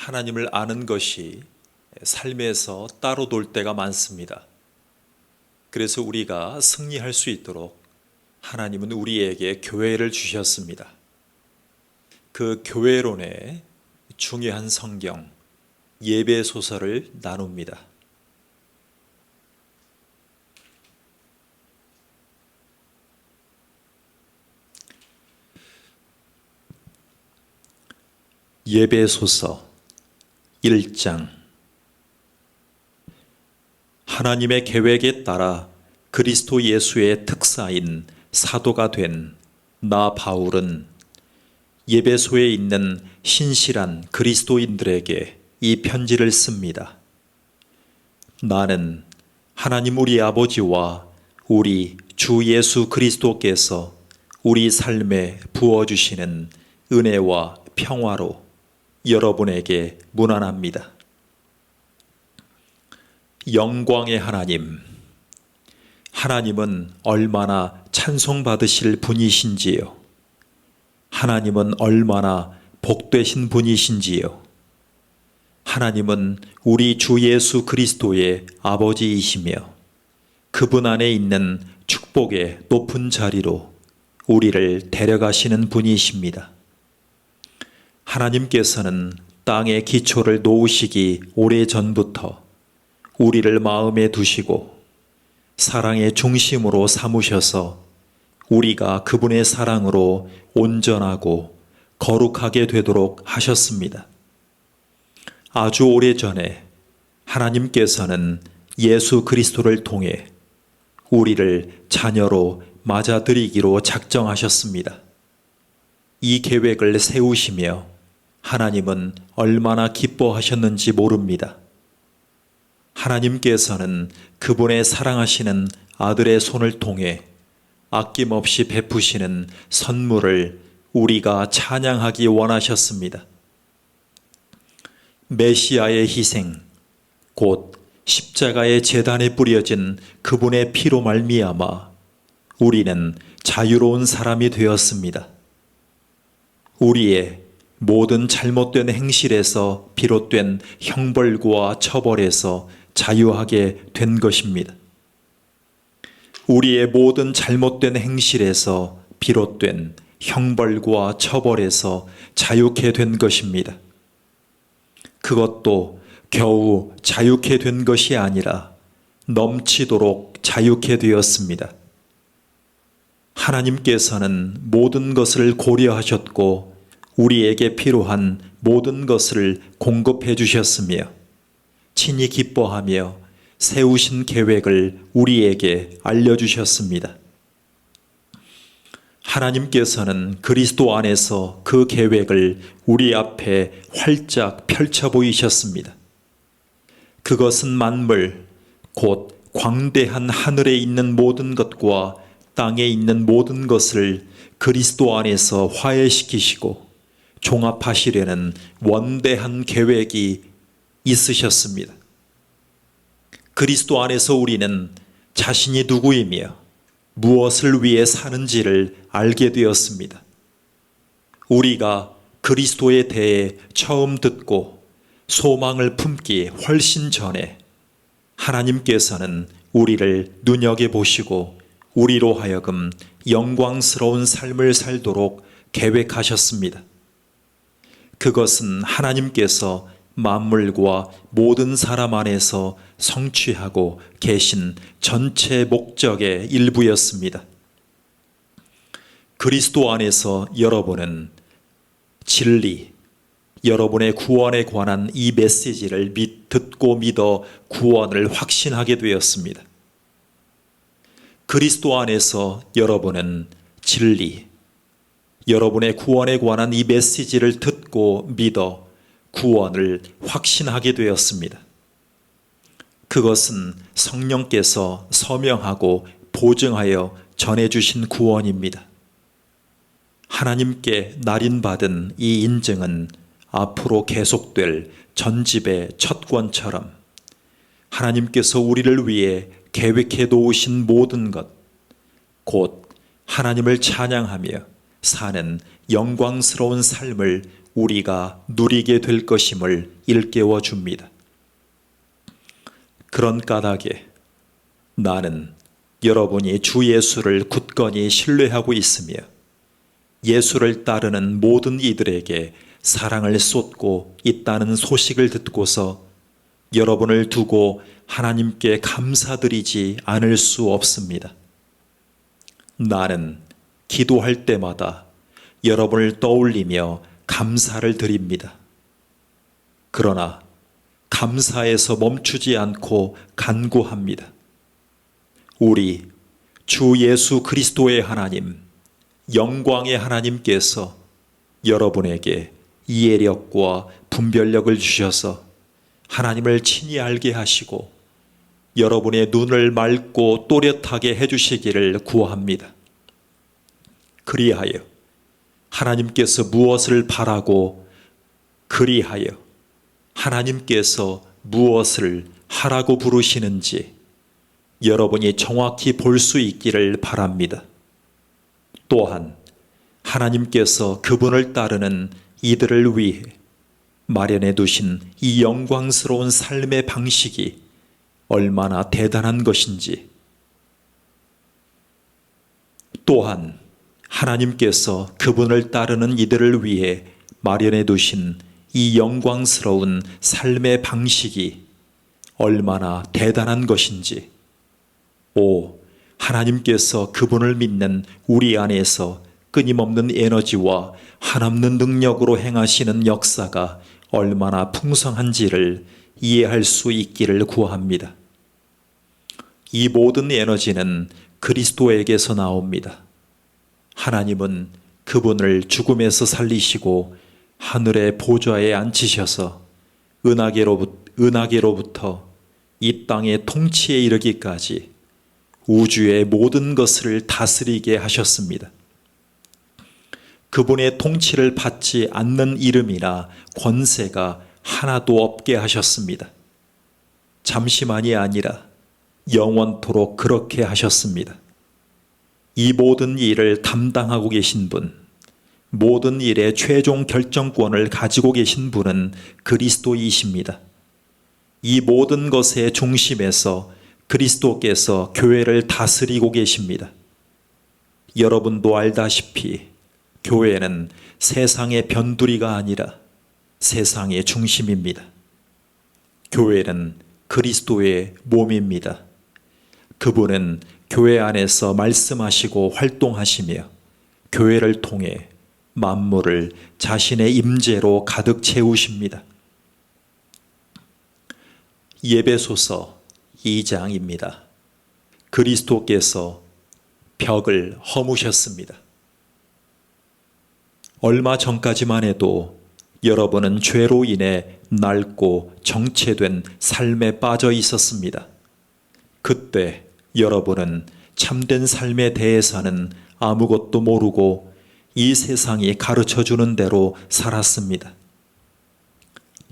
하나님을 아는 것이 삶에서 따로 돌 때가 많습니다. 그래서 우리가 승리할 수 있도록 하나님은 우리에게 교회를 주셨습니다. 그 교회론의 중요한 성경, 예배 소설을 나눕니다. 예배소서 1장. 하나님의 계획에 따라 그리스도 예수의 특사인 사도가 된 나 바울은 예배소에 있는 신실한 그리스도인들에게 이 편지를 씁니다. 나는 하나님 우리 아버지와 우리 주 예수 그리스도께서 우리 삶에 부어주시는 은혜와 평화로 여러분에게 문안합니다. 영광의 하나님, 하나님은 얼마나 찬송받으실 분이신지요. 하나님은 얼마나 복되신 분이신지요. 하나님은 우리 주 예수 그리스도의 아버지이시며 그분 안에 있는 축복의 높은 자리로 우리를 데려가시는 분이십니다. 하나님께서는 땅의 기초를 놓으시기 오래전부터 우리를 마음에 두시고 사랑의 중심으로 삼으셔서 우리가 그분의 사랑으로 온전하고 거룩하게 되도록 하셨습니다. 아주 오래전에 하나님께서는 예수 그리스도를 통해 우리를 자녀로 맞아들이기로 작정하셨습니다. 이 계획을 세우시며 하나님은 얼마나 기뻐하셨는지 모릅니다. 하나님께서는 그분의 사랑하시는 아들의 손을 통해 아낌없이 베푸시는 선물을 우리가 찬양하기 원하셨습니다. 메시아의 희생, 곧 십자가의 제단에 뿌려진 그분의 피로 말미암아 우리는 자유로운 사람이 되었습니다. 우리의 모든 잘못된 행실에서 비롯된 형벌과 처벌에서 자유하게 된 것입니다. 우리의 모든 잘못된 행실에서 비롯된 형벌과 처벌에서 자유케 된 것입니다. 그것도 겨우 자유케 된 것이 아니라 넘치도록 자유케 되었습니다. 하나님께서는 모든 것을 고려하셨고 우리에게 필요한 모든 것을 공급해 주셨으며 친히 기뻐하며 세우신 계획을 우리에게 알려주셨습니다. 하나님께서는 그리스도 안에서 그 계획을 우리 앞에 활짝 펼쳐 보이셨습니다. 그것은 만물, 곧 광대한 하늘에 있는 모든 것과 땅에 있는 모든 것을 그리스도 안에서 화해시키시고 종합하시려는 원대한 계획이 있으셨습니다. 그리스도 안에서 우리는 자신이 누구이며 무엇을 위해 사는지를 알게 되었습니다. 우리가 그리스도에 대해 처음 듣고 소망을 품기 훨씬 전에 하나님께서는 우리를 눈여겨보시고 우리로 하여금 영광스러운 삶을 살도록 계획하셨습니다. 그것은 하나님께서 만물과 모든 사람 안에서 성취하고 계신 전체 목적의 일부였습니다. 그리스도 안에서 여러분은 진리, 여러분의 구원에 관한 이 메시지를 듣고 믿어 구원을 확신하게 되었습니다. 그리스도 안에서 여러분은 진리, 여러분의 구원에 관한 이 메시지를 듣고 믿어 구원을 확신하게 되었습니다. 그것은 성령께서 서명하고 보증하여 전해주신 구원입니다. 하나님께 날인받은 이 인증은 앞으로 계속될 전집의 첫 권처럼 하나님께서 우리를 위해 계획해 놓으신 모든 것, 곧 하나님을 찬양하며 사는 영광스러운 삶을 우리가 누리게 될 것임을 일깨워 줍니다. 그런 까닭에 나는 여러분이 주 예수를 굳건히 신뢰하고 있으며 예수를 따르는 모든 이들에게 사랑을 쏟고 있다는 소식을 듣고서 여러분을 두고 하나님께 감사드리지 않을 수 없습니다. 나는 기도할 때마다 여러분을 떠올리며 감사를 드립니다. 그러나 감사에서 멈추지 않고 간구합니다. 우리 주 예수 그리스도의 하나님, 영광의 하나님께서 여러분에게 이해력과 분별력을 주셔서 하나님을 친히 알게 하시고 여러분의 눈을 맑고 또렷하게 해주시기를 구합니다. 그리하여 하나님께서 무엇을 바라고 그리하여 하나님께서 무엇을 하라고 부르시는지 여러분이 정확히 볼 수 있기를 바랍니다. 또한 하나님께서 그분을 따르는 이들을 위해 마련해 두신 이 영광스러운 삶의 방식이 얼마나 대단한 것인지, 또한 하나님께서 그분을 따르는 이들을 위해 마련해 두신 이 영광스러운 삶의 방식이 얼마나 대단한 것인지, 하나님께서 그분을 믿는 우리 안에서 끊임없는 에너지와 한없는 능력으로 행하시는 역사가 얼마나 풍성한지를 이해할 수 있기를 구합니다. 이 모든 에너지는 그리스도에게서 나옵니다. 하나님은 그분을 죽음에서 살리시고 하늘의 보좌에 앉히셔서 은하계로부터 이 땅의 통치에 이르기까지 우주의 모든 것을 다스리게 하셨습니다. 그분의 통치를 받지 않는 이름이나 권세가 하나도 없게 하셨습니다. 잠시만이 아니라 영원토록 그렇게 하셨습니다. 이 모든 일을 담당하고 계신 분, 모든 일의 최종 결정권을 가지고 계신 분은 그리스도이십니다. 이 모든 것의 중심에서 그리스도께서 교회를 다스리고 계십니다. 여러분도 알다시피 교회는 세상의 변두리가 아니라 세상의 중심입니다. 교회는 그리스도의 몸입니다. 그분은 교회 안에서 말씀하시고 활동하시며 교회를 통해 만물을 자신의 임재로 가득 채우십니다. 예배소서 2장입니다. 그리스도께서 벽을 허무셨습니다. 얼마 전까지만 해도 여러분은 죄로 인해 낡고 정체된 삶에 빠져 있었습니다. 그때 여러분은 참된 삶에 대해서는 아무것도 모르고 이 세상이 가르쳐주는 대로 살았습니다.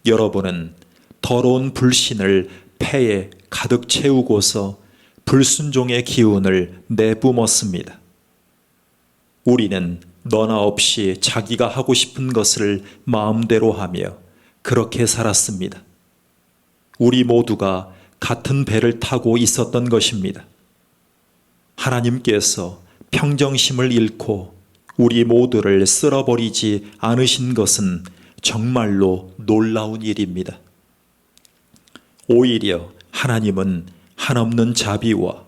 여러분은 더러운 불신을 폐에 가득 채우고서 불순종의 기운을 내뿜었습니다. 우리는 너나 없이 자기가 하고 싶은 것을 마음대로 하며 그렇게 살았습니다. 우리 모두가 같은 배를 타고 있었던 것입니다. 하나님께서 평정심을 잃고 우리 모두를 쓸어버리지 않으신 것은 정말로 놀라운 일입니다. 오히려 하나님은 한없는 자비와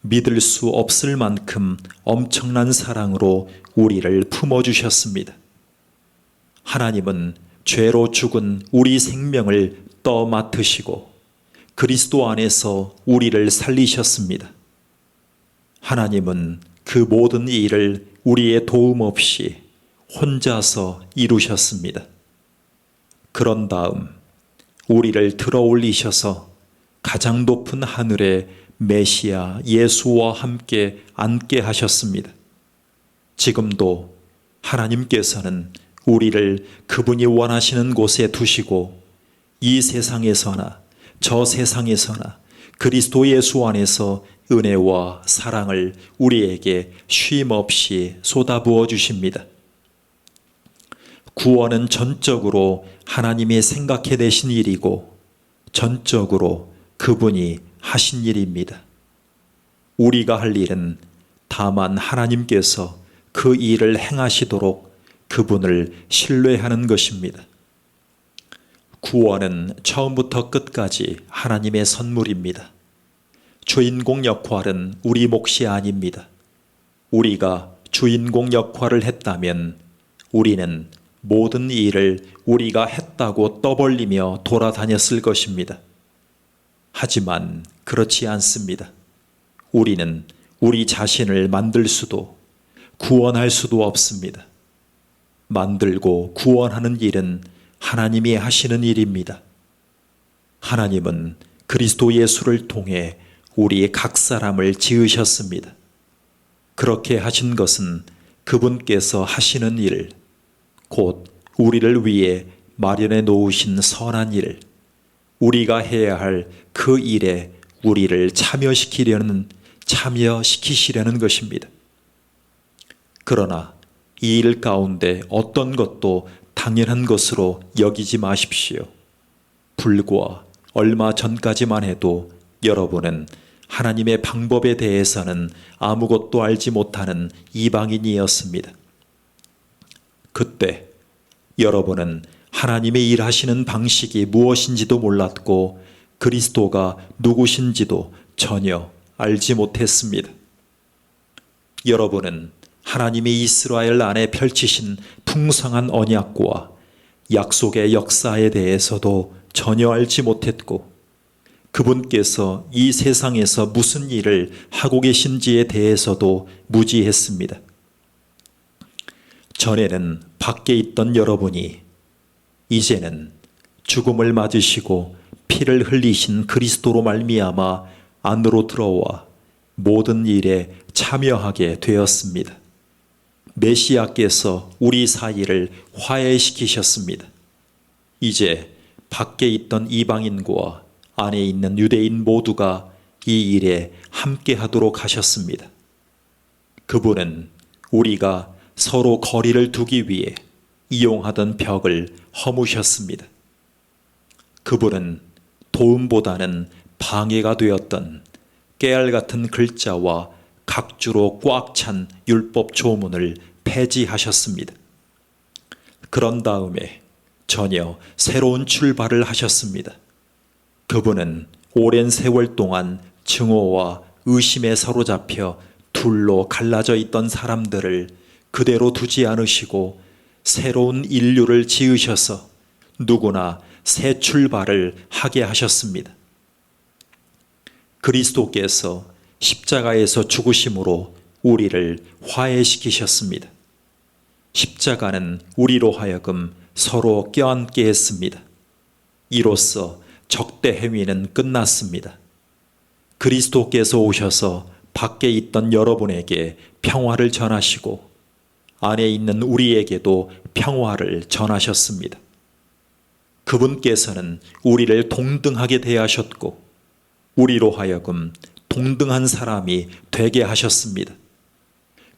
믿을 수 없을 만큼 엄청난 사랑으로 우리를 품어주셨습니다. 하나님은 죄로 죽은 우리 생명을 떠맡으시고 그리스도 안에서 우리를 살리셨습니다. 하나님은 그 모든 일을 우리의 도움 없이 혼자서 이루셨습니다. 그런 다음 우리를 들어 올리셔서 가장 높은 하늘에 메시아 예수와 함께 앉게 하셨습니다. 지금도 하나님께서는 우리를 그분이 원하시는 곳에 두시고 이 세상에서나 저 세상에서나 그리스도 예수 안에서 은혜와 사랑을 우리에게 쉼없이 쏟아부어 주십니다. 구원은 전적으로 하나님이 생각해내신 일이고 전적으로 그분이 하신 일입니다. 우리가 할 일은 다만 하나님께서 그 일을 행하시도록 그분을 신뢰하는 것입니다. 구원은 처음부터 끝까지 하나님의 선물입니다. 주인공 역할은 우리 몫이 아닙니다. 우리가 주인공 역할을 했다면 우리는 모든 일을 우리가 했다고 떠벌리며 돌아다녔을 것입니다. 하지만 그렇지 않습니다. 우리는 우리 자신을 만들 수도 구원할 수도 없습니다. 만들고 구원하는 일은 하나님이 하시는 일입니다. 하나님은 그리스도 예수를 통해 우리 각 사람을 지으셨습니다. 그렇게 하신 것은 그분께서 하시는 일, 곧 우리를 위해 마련해 놓으신 선한 일, 우리가 해야 할 그 일에 우리를 참여시키시려는 것입니다. 그러나 이 일 가운데 어떤 것도 당연한 것으로 여기지 마십시오. 불과 얼마 전까지만 해도 여러분은 하나님의 방법에 대해서는 아무것도 알지 못하는 이방인이었습니다. 그때 여러분은 하나님의 일하시는 방식이 무엇인지도 몰랐고 그리스도가 누구신지도 전혀 알지 못했습니다. 여러분은 하나님이 이스라엘 안에 펼치신 풍성한 언약과 약속의 역사에 대해서도 전혀 알지 못했고 그분께서 이 세상에서 무슨 일을 하고 계신지에 대해서도 무지했습니다. 전에는 밖에 있던 여러분이 이제는 죽음을 맞으시고 피를 흘리신 그리스도로 말미암아 안으로 들어와 모든 일에 참여하게 되었습니다. 메시아께서 우리 사이를 화해시키셨습니다. 이제 밖에 있던 이방인과 안에 있는 유대인 모두가 이 일에 함께하도록 하셨습니다. 그분은 우리가 서로 거리를 두기 위해 이용하던 벽을 허무셨습니다. 그분은 도움보다는 방해가 되었던 깨알 같은 글자와 각주로 꽉 찬 율법 조문을 폐지하셨습니다. 그런 다음에 전혀 새로운 출발을 하셨습니다. 그분은 오랜 세월 동안 증오와 의심에 사로잡혀 둘로 갈라져 있던 사람들을 그대로 두지 않으시고 새로운 인류를 지으셔서 누구나 새 출발을 하게 하셨습니다. 그리스도께서 십자가에서 죽으심으로 우리를 화해시키셨습니다. 십자가는 우리로 하여금 서로 껴안게 했습니다. 이로써 적대 행위는 끝났습니다. 그리스도께서 오셔서 밖에 있던 여러분에게 평화를 전하시고 안에 있는 우리에게도 평화를 전하셨습니다. 그분께서는 우리를 동등하게 대하셨고 우리로 하여금 동등한 사람이 되게 하셨습니다.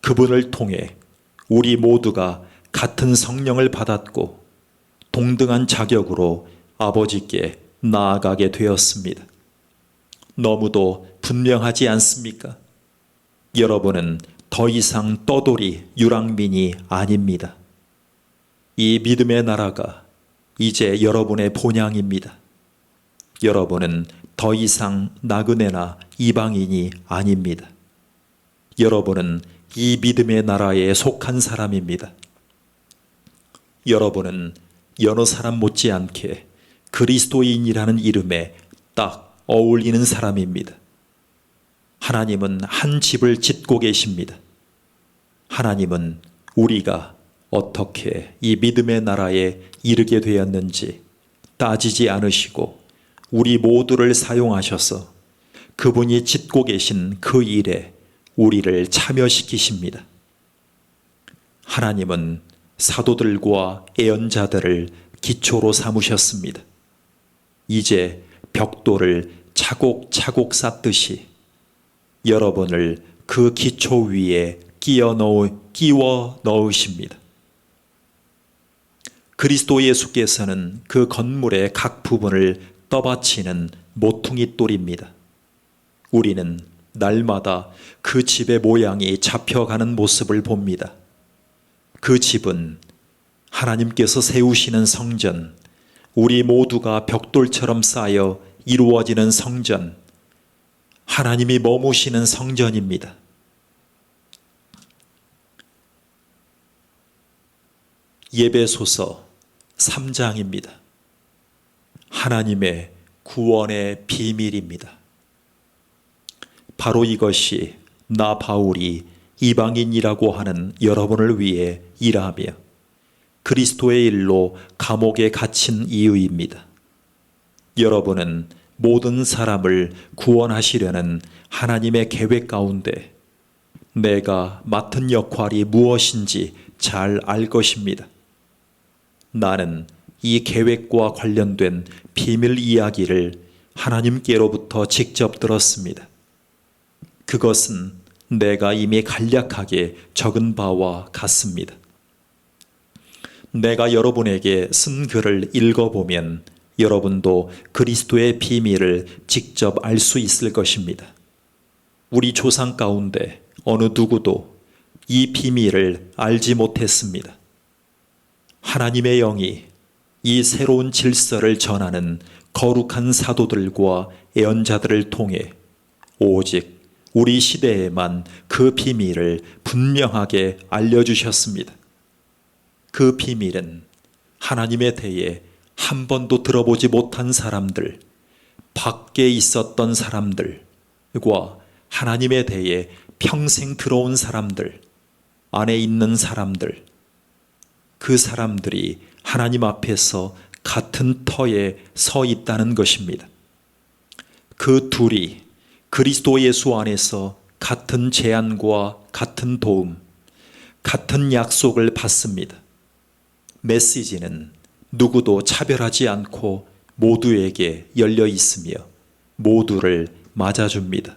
그분을 통해 우리 모두가 같은 성령을 받았고 동등한 자격으로 아버지께 나아가게 되었습니다. 너무도 분명하지 않습니까? 여러분은 더 이상 떠돌이 유랑민이 아닙니다. 이 믿음의 나라가 이제 여러분의 본향입니다. 여러분은 더 이상 나그네나 이방인이 아닙니다. 여러분은 이 믿음의 나라에 속한 사람입니다. 여러분은 여러 사람 못지않게 그리스도인이라는 이름에 딱 어울리는 사람입니다. 하나님은 한 집을 짓고 계십니다. 하나님은 우리가 어떻게 이 믿음의 나라에 이르게 되었는지 따지지 않으시고 우리 모두를 사용하셔서 그분이 짓고 계신 그 일에 우리를 참여시키십니다. 하나님은 사도들과 예언자들을 기초로 삼으셨습니다. 이제 벽돌을 차곡차곡 쌓듯이 여러분을 그 기초 위에 끼워 넣으십니다. 그리스도 예수께서는 그 건물의 각 부분을 떠받치는 모퉁이 돌입니다. 우리는 날마다 그 집의 모양이 잡혀가는 모습을 봅니다. 그 집은 하나님께서 세우시는 성전, 우리 모두가 벽돌처럼 쌓여 이루어지는 성전, 하나님이 머무시는 성전입니다. 예배소서 3장입니다. 하나님의 구원의 비밀입니다. 바로 이것이 나 바울이 이방인이라고 하는 여러분을 위해 일하며 그리스도의 일로 감옥에 갇힌 이유입니다. 여러분은 모든 사람을 구원하시려는 하나님의 계획 가운데 내가 맡은 역할이 무엇인지 잘 알 것입니다. 나는 이 계획과 관련된 비밀 이야기를 하나님께로부터 직접 들었습니다. 그것은 내가 이미 간략하게 적은 바와 같습니다. 내가 여러분에게 쓴 글을 읽어보면 여러분도 그리스도의 비밀을 직접 알 수 있을 것입니다. 우리 조상 가운데 어느 누구도 이 비밀을 알지 못했습니다. 하나님의 영이 이 새로운 질서를 전하는 거룩한 사도들과 예언자들을 통해 오직 우리 시대에만 그 비밀을 분명하게 알려주셨습니다. 그 비밀은 하나님에 대해 한 번도 들어보지 못한 사람들, 밖에 있었던 사람들과 하나님에 대해 평생 들어온 사람들, 안에 있는 사람들, 그 사람들이 하나님 앞에서 같은 터에 서 있다는 것입니다. 그 둘이 그리스도 예수 안에서 같은 제안과 같은 도움, 같은 약속을 받습니다. 메시지는 누구도 차별하지 않고 모두에게 열려 있으며 모두를 맞아줍니다.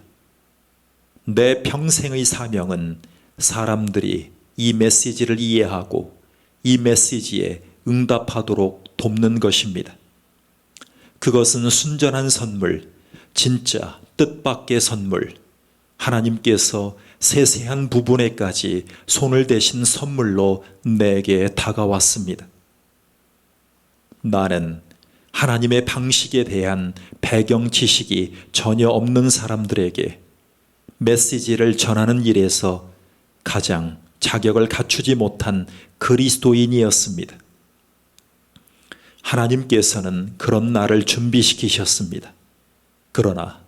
내 평생의 사명은 사람들이 이 메시지를 이해하고 이 메시지에 응답하도록 돕는 것입니다. 그것은 순전한 선물, 진짜 뜻밖의 선물, 하나님께서 세세한 부분에까지 손을 대신 선물로 내게 다가왔습니다. 나는 하나님의 방식에 대한 배경 지식이 전혀 없는 사람들에게 메시지를 전하는 일에서 가장 자격을 갖추지 못한 그리스도인이었습니다. 하나님께서는 그런 나를 준비시키셨습니다. 그러나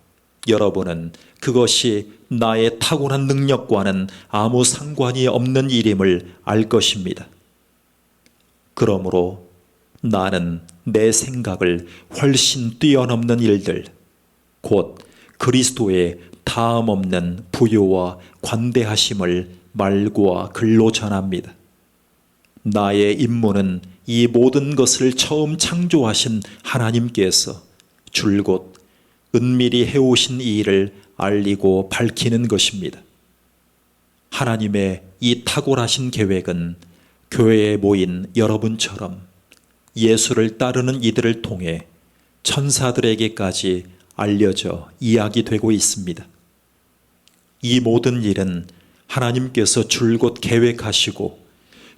여러분은 그것이 나의 타고난 능력과는 아무 상관이 없는 일임을 알 것입니다. 그러므로 나는 내 생각을 훨씬 뛰어넘는 일들, 곧 그리스도의 다음 없는 부요와 관대하심을 말과 글로 전합니다. 나의 임무는 이 모든 것을 처음 창조하신 하나님께서 줄곧 은밀히 해오신 이 일을 알리고 밝히는 것입니다. 하나님의 이 탁월하신 계획은 교회에 모인 여러분처럼 예수를 따르는 이들을 통해 천사들에게까지 알려져 이야기되고 있습니다. 이 모든 일은 하나님께서 줄곧 계획하시고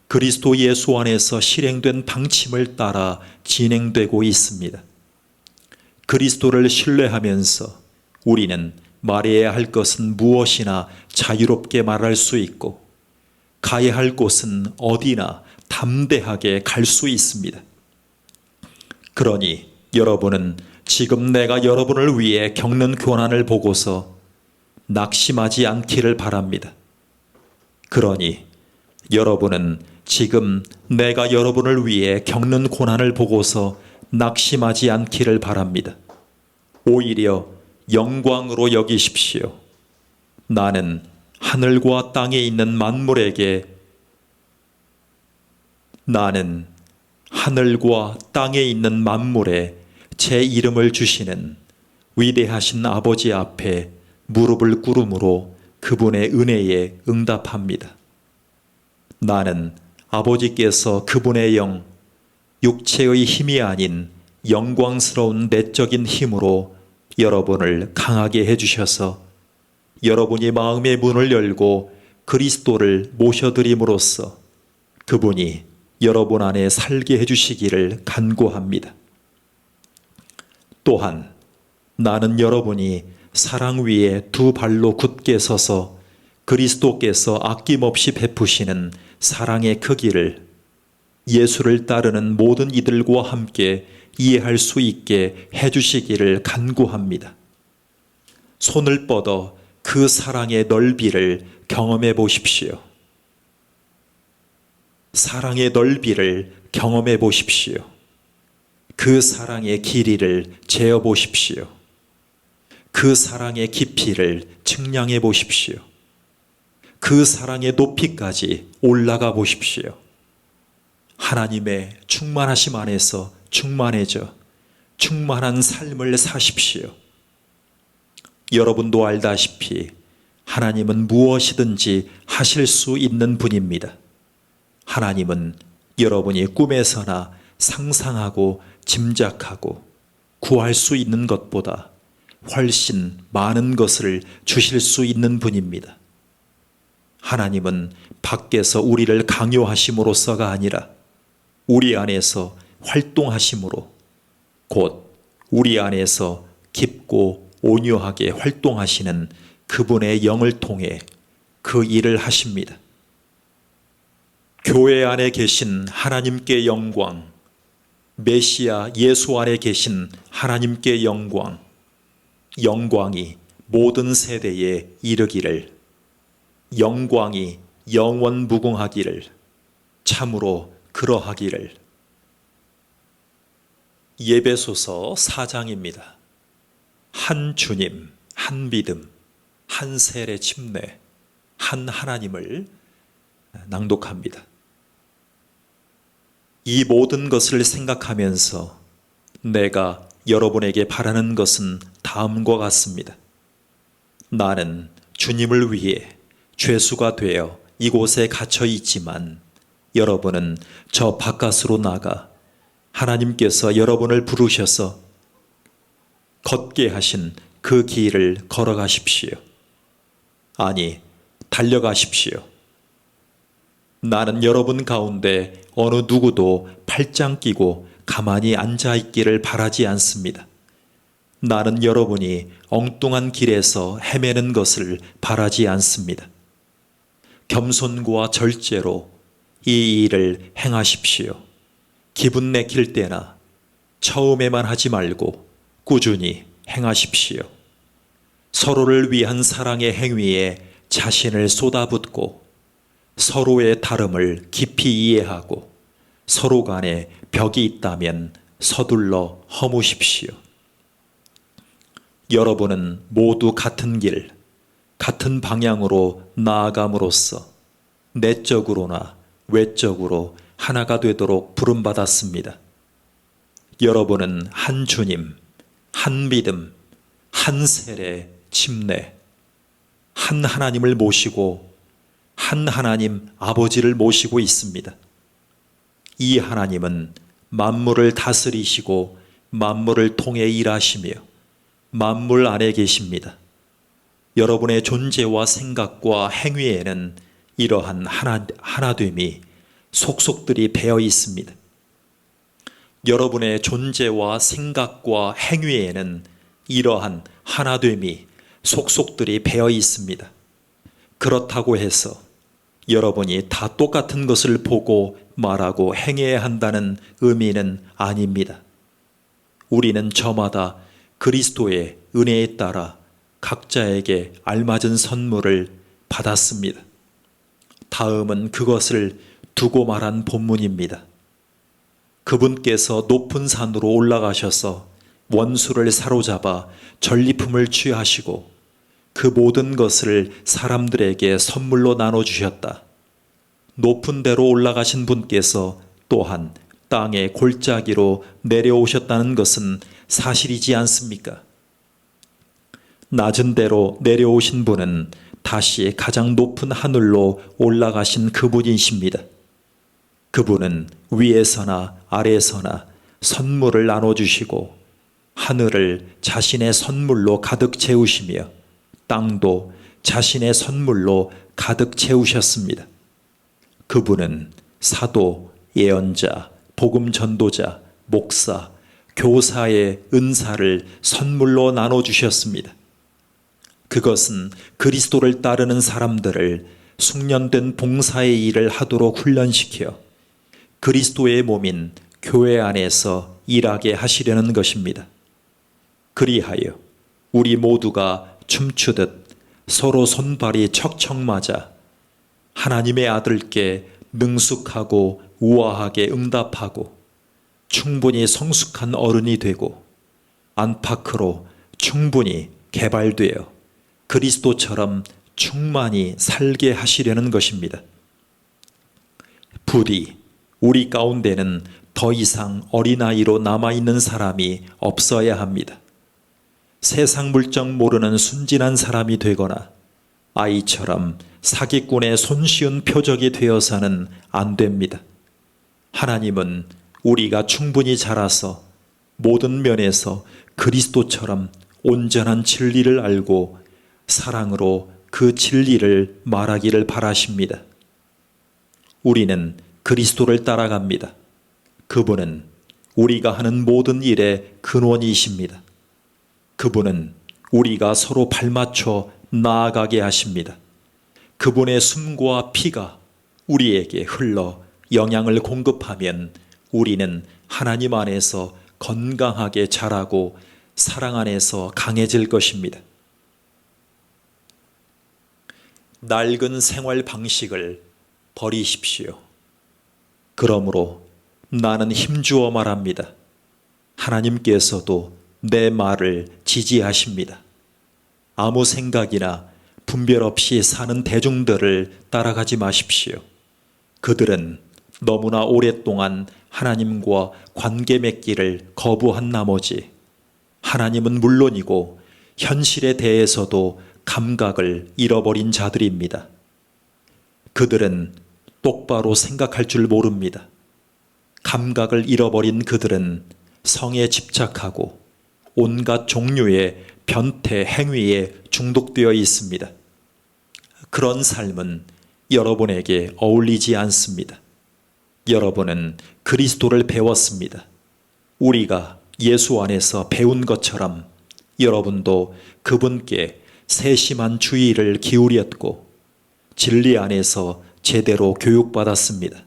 그리스도 예수 안에서 실행된 방침을 따라 진행되고 있습니다. 그리스도를 신뢰하면서 우리는 말해야 할 것은 무엇이나 자유롭게 말할 수 있고 가야 할 곳은 어디나 담대하게 갈 수 있습니다. 그러니 여러분은 지금 내가 여러분을 위해 겪는 고난을 보고서 낙심하지 않기를 바랍니다. 그러니 여러분은 지금 내가 여러분을 위해 겪는 고난을 보고서 낙심하지 않기를 바랍니다. 오히려 영광으로 여기십시오. 나는 하늘과 땅에 있는 만물에게 제 이름을 주시는 위대하신 아버지 앞에 무릎을 꿇음으로 그분의 은혜에 응답합니다. 나는 아버지께서 그분의 영, 육체의 힘이 아닌 영광스러운 내적인 힘으로 여러분을 강하게 해주셔서 여러분이 마음의 문을 열고 그리스도를 모셔드림으로써 그분이 여러분 안에 살게 해주시기를 간구합니다. 또한 나는 여러분이 사랑 위에 두 발로 굳게 서서 그리스도께서 아낌없이 베푸시는 사랑의 크기를 예수를 따르는 모든 이들과 함께 이해할 수 있게 해주시기를 간구합니다. 손을 뻗어 그 사랑의 넓이를 경험해 보십시오. 사랑의 넓이를 경험해 보십시오. 그 사랑의 길이를 재어 보십시오. 그 사랑의 깊이를 측량해 보십시오. 그 사랑의 높이까지 올라가 보십시오. 하나님의 충만하심 안에서 충만해져 충만한 삶을 사십시오. 여러분도 알다시피 하나님은 무엇이든지 하실 수 있는 분입니다. 하나님은 여러분이 꿈에서나 상상하고 짐작하고 구할 수 있는 것보다 훨씬 많은 것을 주실 수 있는 분입니다. 하나님은 밖에서 우리를 강요하심으로써가 아니라 우리 안에서 활동하심으로 곧 우리 안에서 깊고 온유하게 활동하시는 그분의 영을 통해 그 일을 하십니다. 교회 안에 계신 하나님께 영광, 메시아 예수 안에 계신 하나님께 영광, 영광이 모든 세대에 이르기를, 영광이 영원 무궁하기를, 참으로 그러하기를. 예배소서 4장입니다. 한 주님, 한 믿음, 한 세례 침례, 한 하나님을 낭독합니다. 이 모든 것을 생각하면서 내가 여러분에게 바라는 것은 다음과 같습니다. 나는 주님을 위해 죄수가 되어 이곳에 갇혀 있지만 여러분은 저 바깥으로 나가 하나님께서 여러분을 부르셔서 걷게 하신 그 길을 걸어가십시오. 아니, 달려가십시오. 나는 여러분 가운데 어느 누구도 팔짱 끼고 가만히 앉아있기를 바라지 않습니다. 나는 여러분이 엉뚱한 길에서 헤매는 것을 바라지 않습니다. 겸손과 절제로 이 일을 행하십시오. 기분 내킬 때나 처음에만 하지 말고 꾸준히 행하십시오. 서로를 위한 사랑의 행위에 자신을 쏟아붓고 서로의 다름을 깊이 이해하고 서로 간에 벽이 있다면 서둘러 허무십시오. 여러분은 모두 같은 길, 같은 방향으로 나아감으로써 내적으로나 외적으로 하나가 되도록 부름받았습니다. 여러분은 한 주님, 한 믿음, 한 세례 침례, 한 하나님을 모시고 한 하나님 아버지를 모시고 있습니다. 이 하나님은 만물을 다스리시고 만물을 통해 일하시며 만물 안에 계십니다. 여러분의 존재와 생각과 행위에는 이러한 하나됨이 속속들이 배어 있습니다. 여러분의 존재와 생각과 행위에는 이러한 하나됨이 속속들이 배어 있습니다. 그렇다고 해서 여러분이 다 똑같은 것을 보고 말하고 행해야 한다는 의미는 아닙니다. 우리는 저마다 그리스도의 은혜에 따라 각자에게 알맞은 선물을 받았습니다. 다음은 그것을 두고 말한 본문입니다. 그분께서 높은 산으로 올라가셔서 원수를 사로잡아 전리품을 취하시고 그 모든 것을 사람들에게 선물로 나눠주셨다. 높은 데로 올라가신 분께서 또한 땅의 골짜기로 내려오셨다는 것은 사실이지 않습니까? 낮은 데로 내려오신 분은 다시 가장 높은 하늘로 올라가신 그분이십니다. 그분은 위에서나 아래에서나 선물을 나눠주시고 하늘을 자신의 선물로 가득 채우시며 땅도 자신의 선물로 가득 채우셨습니다. 그분은 사도, 예언자, 복음 전도자, 목사, 교사의 은사를 선물로 나눠주셨습니다. 그것은 그리스도를 따르는 사람들을 숙련된 봉사의 일을 하도록 훈련시켜 그리스도의 몸인 교회 안에서 일하게 하시려는 것입니다. 그리하여 우리 모두가 춤추듯 서로 손발이 척척 맞아 하나님의 아들께 능숙하고 우아하게 응답하고 충분히 성숙한 어른이 되고 안팎으로 충분히 개발되어 그리스도처럼 충만히 살게 하시려는 것입니다. 부디 우리 가운데는 더 이상 어린아이로 남아있는 사람이 없어야 합니다. 세상 물정 모르는 순진한 사람이 되거나 아이처럼 사기꾼의 손쉬운 표적이 되어서는 안 됩니다. 하나님은 우리가 충분히 자라서 모든 면에서 그리스도처럼 온전한 진리를 알고 사랑으로 그 진리를 말하기를 바라십니다. 우리는 그리스도를 따라갑니다. 그분은 우리가 하는 모든 일의 근원이십니다. 그분은 우리가 서로 발맞춰 나아가게 하십니다. 그분의 숨과 피가 우리에게 흘러 영양을 공급하면 우리는 하나님 안에서 건강하게 자라고 사랑 안에서 강해질 것입니다. 낡은 생활 방식을 버리십시오. 그러므로 나는 힘주어 말합니다. 하나님께서도 내 말을 지지하십니다. 아무 생각이나 분별 없이 사는 대중들을 따라가지 마십시오. 그들은 너무나 오랫동안 하나님과 관계 맺기를 거부한 나머지 하나님은 물론이고 현실에 대해서도 감각을 잃어버린 자들입니다. 그들은 똑바로 생각할 줄 모릅니다. 감각을 잃어버린 그들은 성에 집착하고 온갖 종류의 변태 행위에 중독되어 있습니다. 그런 삶은 여러분에게 어울리지 않습니다. 여러분은 그리스도를 배웠습니다. 우리가 예수 안에서 배운 것처럼 여러분도 그분께 세심한 주의를 기울였고 진리 안에서 제대로 교육받았습니다.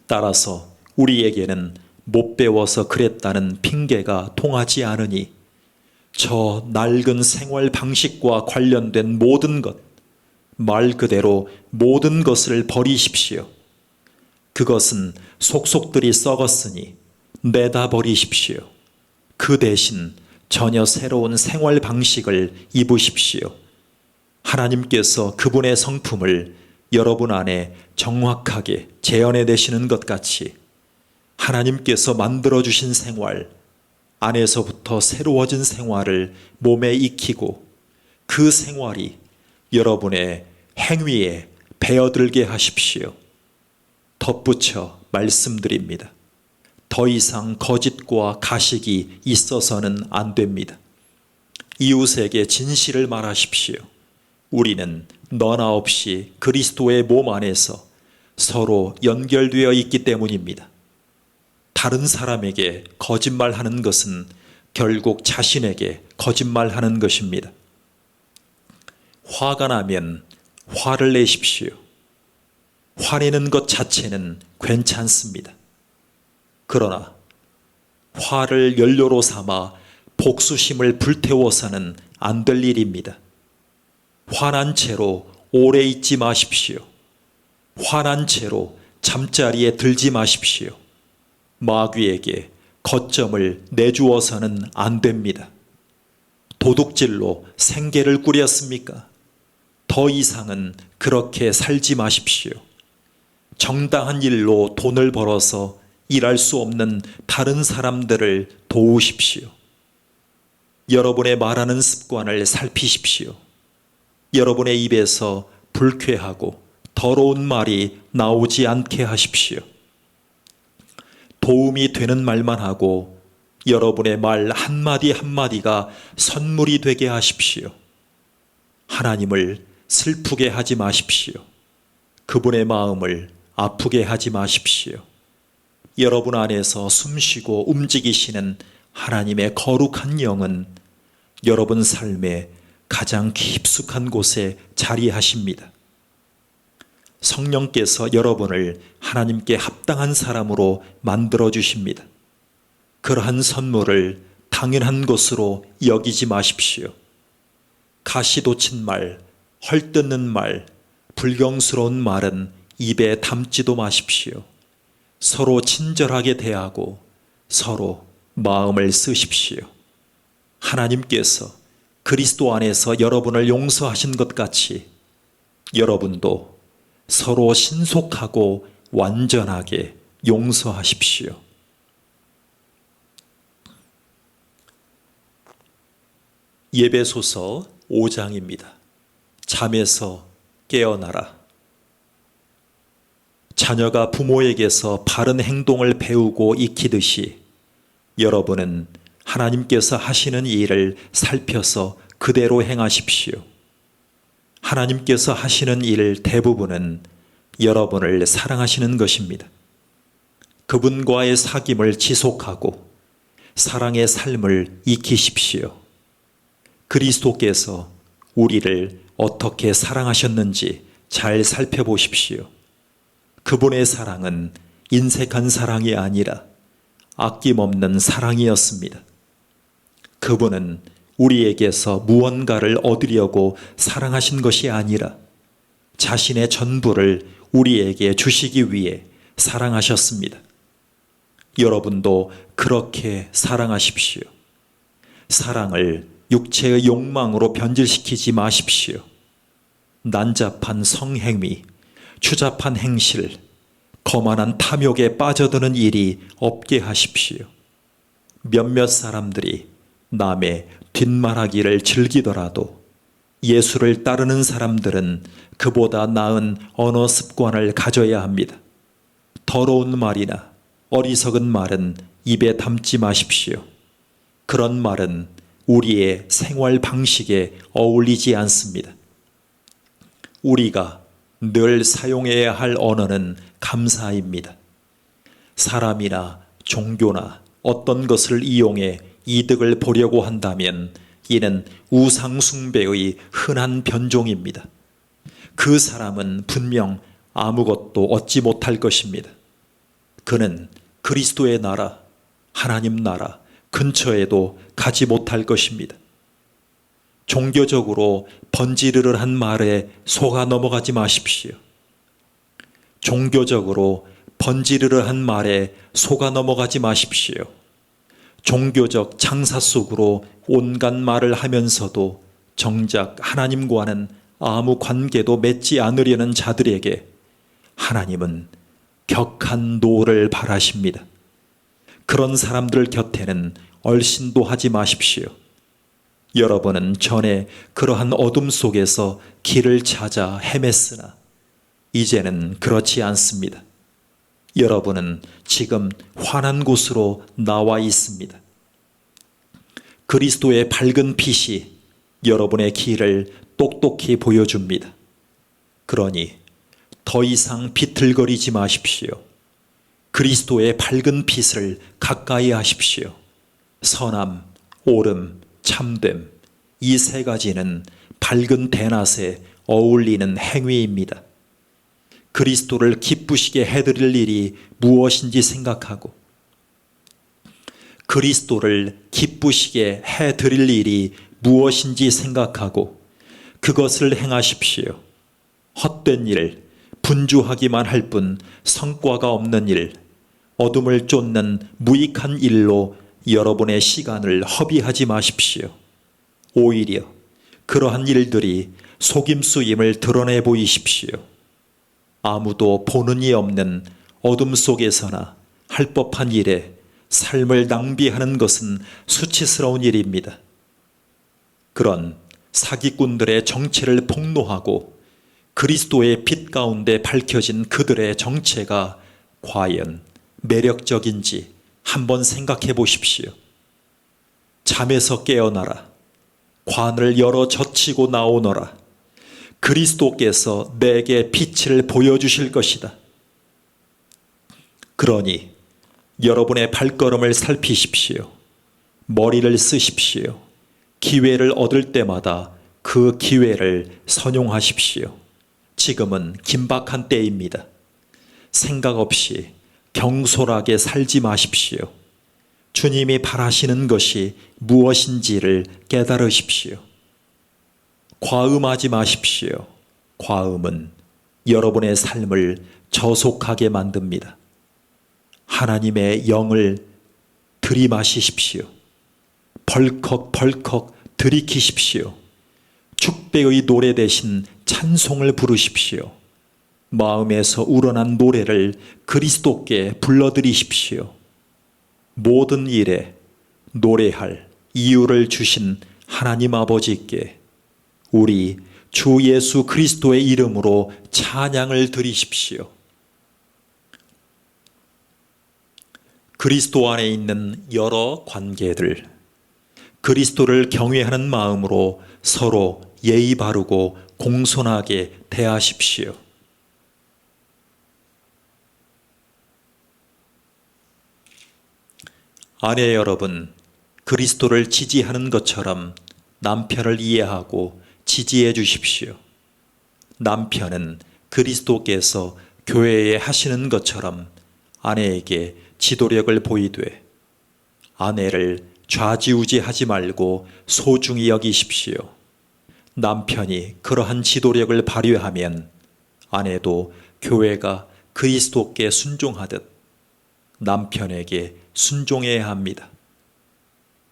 따라서 우리에게는 못 배워서 그랬다는 핑계가 통하지 않으니 저 낡은 생활 방식과 관련된 모든 것, 말 그대로 모든 것을 버리십시오. 그것은 속속들이 썩었으니 내다 버리십시오. 그 대신 전혀 새로운 생활 방식을 입으십시오. 하나님께서 그분의 성품을 여러분 안에 정확하게 재현해내시는 것 같이 하나님께서 만들어주신 생활, 안에서부터 새로워진 생활을 몸에 익히고 그 생활이 여러분의 행위에 배어들게 하십시오. 덧붙여 말씀드립니다. 더 이상 거짓과 가식이 있어서는 안 됩니다. 이웃에게 진실을 말하십시오. 우리는 너나 없이 그리스도의 몸 안에서 서로 연결되어 있기 때문입니다. 다른 사람에게 거짓말하는 것은 결국 자신에게 거짓말하는 것입니다. 화가 나면 화를 내십시오. 화내는 것 자체는 괜찮습니다. 그러나 화를 연료로 삼아 복수심을 불태워서는 안 될 일입니다. 화난 채로 오래 있지 마십시오. 화난 채로 잠자리에 들지 마십시오. 마귀에게 거점을 내주어서는 안 됩니다. 도둑질로 생계를 꾸렸습니까? 더 이상은 그렇게 살지 마십시오. 정당한 일로 돈을 벌어서 일할 수 없는 다른 사람들을 도우십시오. 여러분의 말하는 습관을 살피십시오. 여러분의 입에서 불쾌하고 더러운 말이 나오지 않게 하십시오. 도움이 되는 말만 하고 여러분의 말 한마디 한마디가 선물이 되게 하십시오. 하나님을 슬프게 하지 마십시오. 그분의 마음을 아프게 하지 마십시오. 여러분 안에서 숨쉬고 움직이시는 하나님의 거룩한 영은 여러분 삶의 가장 깊숙한 곳에 자리하십니다. 성령께서 여러분을 하나님께 합당한 사람으로 만들어 주십니다. 그러한 선물을 당연한 것으로 여기지 마십시오. 가시돋친 말, 헐뜯는 말, 불경스러운 말은 입에 담지도 마십시오. 서로 친절하게 대하고 서로 마음을 쓰십시오. 하나님께서 그리스도 안에서 여러분을 용서하신 것 같이 여러분도 서로 신속하고 완전하게 용서하십시오. 예배소서 5장입니다. 잠에서 깨어나라. 자녀가 부모에게서 바른 행동을 배우고 익히듯이 여러분은 하나님께서 하시는 일을 살펴서 그대로 행하십시오. 하나님께서 하시는 일 대부분은 여러분을 사랑하시는 것입니다. 그분과의 사귐을 지속하고 사랑의 삶을 익히십시오. 그리스도께서 우리를 어떻게 사랑하셨는지 잘 살펴보십시오. 그분의 사랑은 인색한 사랑이 아니라 아낌없는 사랑이었습니다. 그분은 우리에게서 무언가를 얻으려고 사랑하신 것이 아니라 자신의 전부를 우리에게 주시기 위해 사랑하셨습니다. 여러분도 그렇게 사랑하십시오. 사랑을 육체의 욕망으로 변질시키지 마십시오. 난잡한 성행위, 추잡한 행실, 거만한 탐욕에 빠져드는 일이 없게 하십시오. 몇몇 사람들이 남의 뒷말하기를 즐기더라도 예수를 따르는 사람들은 그보다 나은 언어 습관을 가져야 합니다. 더러운 말이나 어리석은 말은 입에 담지 마십시오. 그런 말은 우리의 생활 방식에 어울리지 않습니다. 우리가 늘 사용해야 할 언어는 감사입니다. 사람이나 종교나 어떤 것을 이용해 이득을 보려고 한다면 이는 우상숭배의 흔한 변종입니다. 그 사람은 분명 아무것도 얻지 못할 것입니다. 그는 그리스도의 나라, 하나님 나라 근처에도 가지 못할 것입니다. 종교적으로 번지르르한 말에 속아 넘어가지 마십시오. 종교적으로 번지르르한 말에 속아 넘어가지 마십시오. 종교적 장사 속으로 온갖 말을 하면서도 정작 하나님과는 아무 관계도 맺지 않으려는 자들에게 하나님은 격한 노를 바라십니다. 그런 사람들 곁에는 얼씬도 하지 마십시오. 여러분은 전에 그러한 어둠 속에서 길을 찾아 헤맸으나 이제는 그렇지 않습니다. 여러분은 지금 환한 곳으로 나와 있습니다. 그리스도의 밝은 빛이 여러분의 길을 똑똑히 보여줍니다. 그러니 더 이상 비틀거리지 마십시오. 그리스도의 밝은 빛을 가까이 하십시오. 선함, 옳음, 참됨, 이 세 가지는 밝은 대낮에 어울리는 행위입니다. 그리스도를 기쁘시게 해드릴 일이 무엇인지 생각하고 그리스도를 기쁘시게 해드릴 일이 무엇인지 생각하고 그것을 행하십시오. 헛된 일, 분주하기만 할 뿐 성과가 없는 일, 어둠을 쫓는 무익한 일로 여러분의 시간을 허비하지 마십시오. 오히려 그러한 일들이 속임수임을 드러내 보이십시오. 아무도 보는 이 없는 어둠 속에서나 할 법한 일에 삶을 낭비하는 것은 수치스러운 일입니다. 그런 사기꾼들의 정체를 폭로하고 그리스도의 빛 가운데 밝혀진 그들의 정체가 과연 매력적인지 한번 생각해 보십시오. 잠에서 깨어나라. 관을 열어 젖히고 나오너라. 그리스도께서 내게 빛을 보여주실 것이다. 그러니 여러분의 발걸음을 살피십시오. 머리를 쓰십시오. 기회를 얻을 때마다 그 기회를 선용하십시오. 지금은 긴박한 때입니다. 생각 없이 경솔하게 살지 마십시오. 주님이 바라시는 것이 무엇인지를 깨달으십시오. 과음하지 마십시오. 과음은 여러분의 삶을 저속하게 만듭니다. 하나님의 영을 들이마시십시오. 벌컥벌컥 들이키십시오. 축배의 노래 대신 찬송을 부르십시오. 마음에서 우러난 노래를 그리스도께 불러드리십시오. 모든 일에 노래할 이유를 주신 하나님 아버지께 우리 주 예수 그리스도의 이름으로 찬양을 드리십시오. 그리스도 안에 있는 여러 관계들, 그리스도를 경외하는 마음으로 서로 예의 바르고 공손하게 대하십시오. 아내 여러분, 그리스도를 지지하는 것처럼 남편을 이해하고 지지해 주십시오. 남편은 그리스도께서 교회에 하시는 것처럼 아내에게 지도력을 보이되 아내를 좌지우지하지 말고 소중히 여기십시오. 남편이 그러한 지도력을 발휘하면 아내도 교회가 그리스도께 순종하듯 남편에게 순종해야 합니다.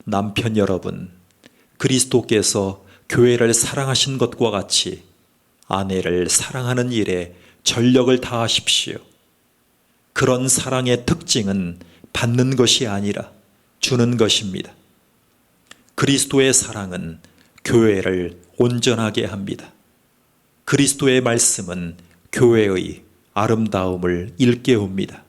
남편 여러분, 그리스도께서 교회를 사랑하신 것과 같이 아내를 사랑하는 일에 전력을 다하십시오. 그런 사랑의 특징은 받는 것이 아니라 주는 것입니다. 그리스도의 사랑은 교회를 온전하게 합니다. 그리스도의 말씀은 교회의 아름다움을 일깨웁니다.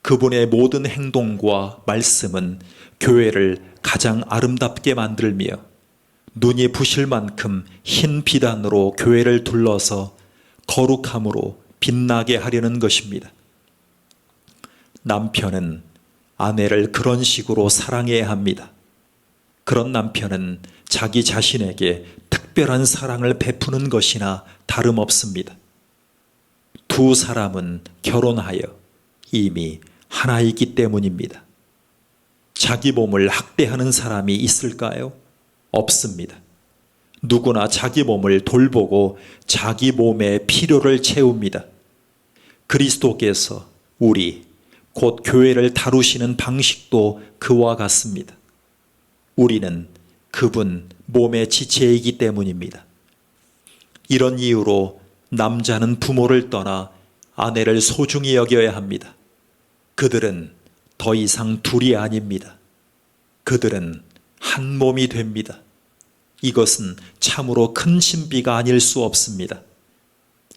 그분의 모든 행동과 말씀은 교회를 가장 아름답게 만들며 눈이 부실 만큼 흰 비단으로 교회를 둘러서 거룩함으로 빛나게 하려는 것입니다. 남편은 아내를 그런 식으로 사랑해야 합니다. 그런 남편은 자기 자신에게 특별한 사랑을 베푸는 것이나 다름없습니다. 두 사람은 결혼하여 이미 하나이기 때문입니다. 자기 몸을 학대하는 사람이 있을까요? 없습니다. 누구나 자기 몸을 돌보고 자기 몸의 필요를 채웁니다. 그리스도께서 우리 곧 교회를 다루시는 방식도 그와 같습니다. 우리는 그분 몸의 지체이기 때문입니다. 이런 이유로 남자는 부모를 떠나 아내를 소중히 여겨야 합니다. 그들은 더 이상 둘이 아닙니다. 그들은 한 몸이 됩니다. 이것은 참으로 큰 신비가 아닐 수 없습니다.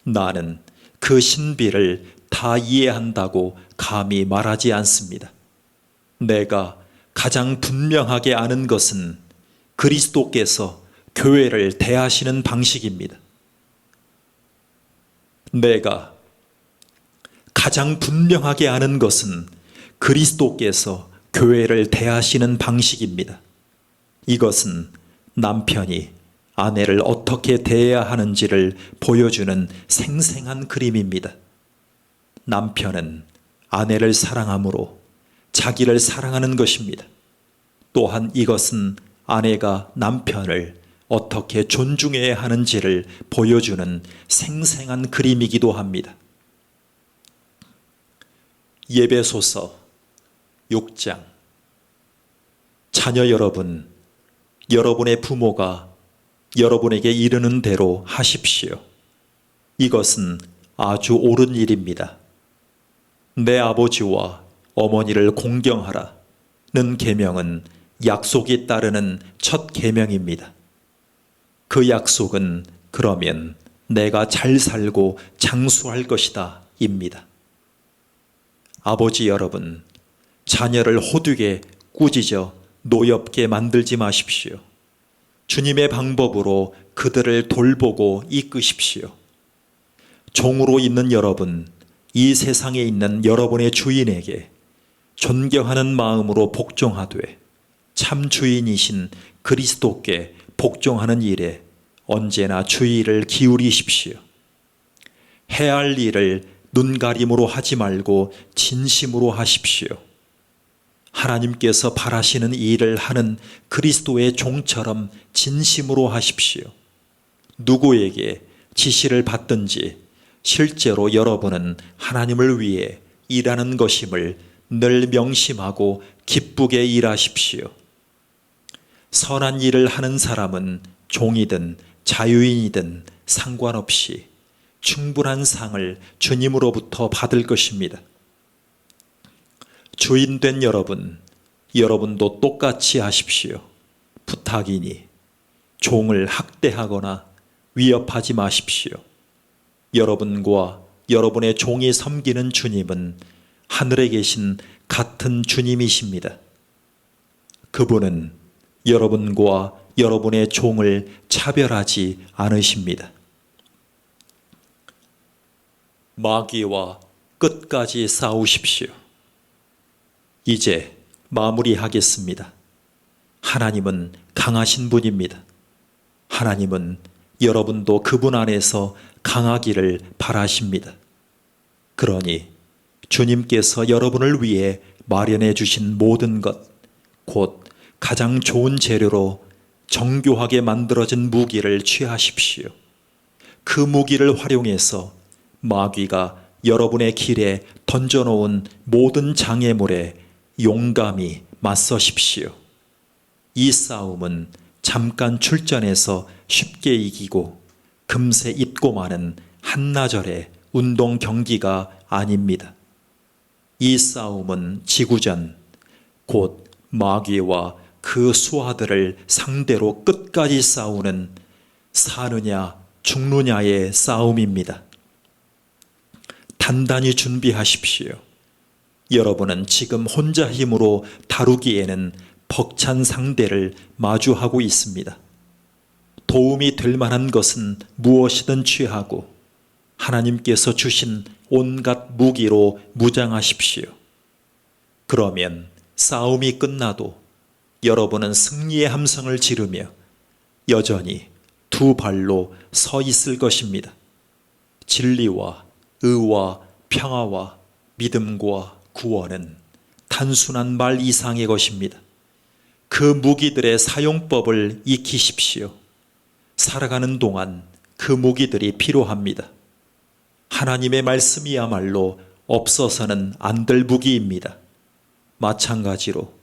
나는 그 신비를 다 이해한다고 감히 말하지 않습니다. 내가 가장 분명하게 아는 것은 그리스도께서 교회를 대하시는 방식입니다. 내가 가장 분명하게 아는 것은 그리스도께서 교회를 대하시는 방식입니다. 이것은 남편이 아내를 어떻게 대해야 하는지를 보여주는 생생한 그림입니다. 남편은 아내를 사랑함으로 자기를 사랑하는 것입니다. 또한 이것은 아내가 남편을 어떻게 존중해야 하는지를 보여주는 생생한 그림이기도 합니다. 예배소서 6장. 자녀 여러분, 여러분의 부모가 여러분에게 이르는 대로 하십시오. 이것은 아주 옳은 일입니다. 내 아버지와 어머니를 공경하라는 계명은 약속이 따르는 첫 계명입니다. 그 약속은 그러면 내가 잘 살고 장수할 것이다 입니다. 아버지 여러분, 자녀를 호되게 꾸짖어 노엽게 만들지 마십시오. 주님의 방법으로 그들을 돌보고 이끄십시오. 종으로 있는 여러분, 이 세상에 있는 여러분의 주인에게 존경하는 마음으로 복종하되 참 주인이신 그리스도께 복종하는 일에 언제나 주의를 기울이십시오. 해야 할 일을 눈가림으로 하지 말고 진심으로 하십시오. 하나님께서 바라시는 일을 하는 그리스도의 종처럼 진심으로 하십시오. 누구에게 지시를 받든지 실제로 여러분은 하나님을 위해 일하는 것임을 늘 명심하고 기쁘게 일하십시오. 선한 일을 하는 사람은 종이든 자유인이든 상관없이 충분한 상을 주님으로부터 받을 것입니다. 주인된 여러분도 똑같이 하십시오. 부탁이니 종을 학대하거나 위협하지 마십시오. 여러분과 여러분의 종이 섬기는 주님은 하늘에 계신 같은 주님이십니다. 그분은 여러분과 여러분의 종을 차별하지 않으십니다. 마귀와 끝까지 싸우십시오. 이제 마무리하겠습니다. 하나님은 강하신 분입니다. 하나님은 여러분도 그분 안에서 강하기를 바라십니다. 그러니 주님께서 여러분을 위해 마련해 주신 모든 것, 곧 가장 좋은 재료로 정교하게 만들어진 무기를 취하십시오. 그 무기를 활용해서 마귀가 여러분의 길에 던져놓은 모든 장애물에 용감히 맞서십시오. 이 싸움은 잠깐 출전해서 쉽게 이기고 금세 잊고 마는 한나절의 운동 경기가 아닙니다. 이 싸움은 지구전, 곧 마귀와 그 수하들을 상대로 끝까지 싸우는 사느냐 죽느냐의 싸움입니다. 단단히 준비하십시오. 여러분은 지금 혼자 힘으로 다루기에는 벅찬 상대를 마주하고 있습니다. 도움이 될 만한 것은 무엇이든 취하고 하나님께서 주신 온갖 무기로 무장하십시오. 그러면 싸움이 끝나도 여러분은 승리의 함성을 지르며 여전히 두 발로 서 있을 것입니다. 진리와 의와 평화와 믿음과 구원은 단순한 말 이상의 것입니다. 그 무기들의 사용법을 익히십시오. 살아가는 동안 그 무기들이 필요합니다. 하나님의 말씀이야말로 없어서는 안 될 무기입니다. 마찬가지로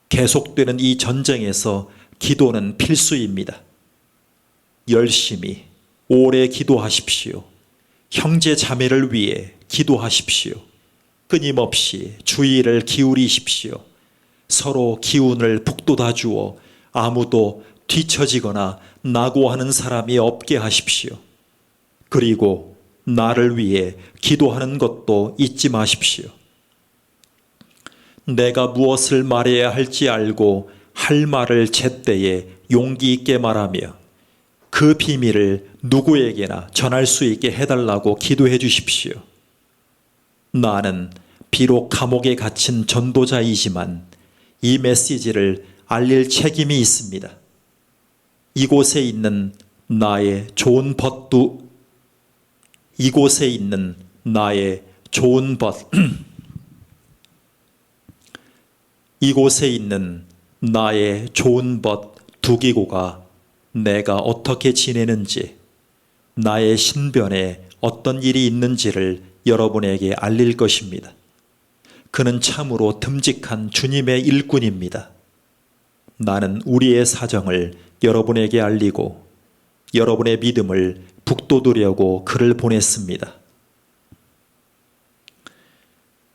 계속되는 이 전쟁에서 기도는 필수입니다. 열심히 오래 기도하십시오. 형제 자매를 위해 기도하십시오. 끊임없이 주의를 기울이십시오. 서로 기운을 북돋아 주어 아무도 뒤처지거나 낙오하는 사람이 없게 하십시오. 그리고 나를 위해 기도하는 것도 잊지 마십시오. 내가 무엇을 말해야 할지 알고 할 말을 제때에 용기 있게 말하며 그 비밀을 누구에게나 전할 수 있게 해달라고 기도해 주십시오. 나는 비록 감옥에 갇힌 전도자이지만 이 메시지를 알릴 책임이 있습니다. 이곳에 있는 나의 좋은 벗도 이곳에 있는 나의 좋은 벗 이곳에 있는 나의 좋은 벗 두기고가 내가 어떻게 지내는지, 나의 신변에 어떤 일이 있는지를 여러분에게 알릴 것입니다. 그는 참으로 듬직한 주님의 일꾼입니다. 나는 우리의 사정을 여러분에게 알리고 여러분의 믿음을 북돋우려고 그를 보냈습니다.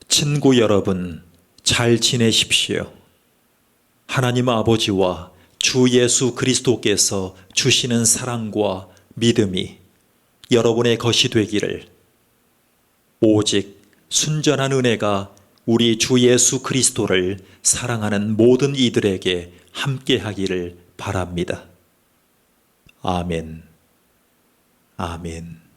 친구 여러분, 잘 지내십시오. 하나님 아버지와 주 예수 그리스도께서 주시는 사랑과 믿음이 여러분의 것이 되기를, 오직 순전한 은혜가 우리 주 예수 그리스도를 사랑하는 모든 이들에게 함께하기를 바랍니다. 아멘. 아멘.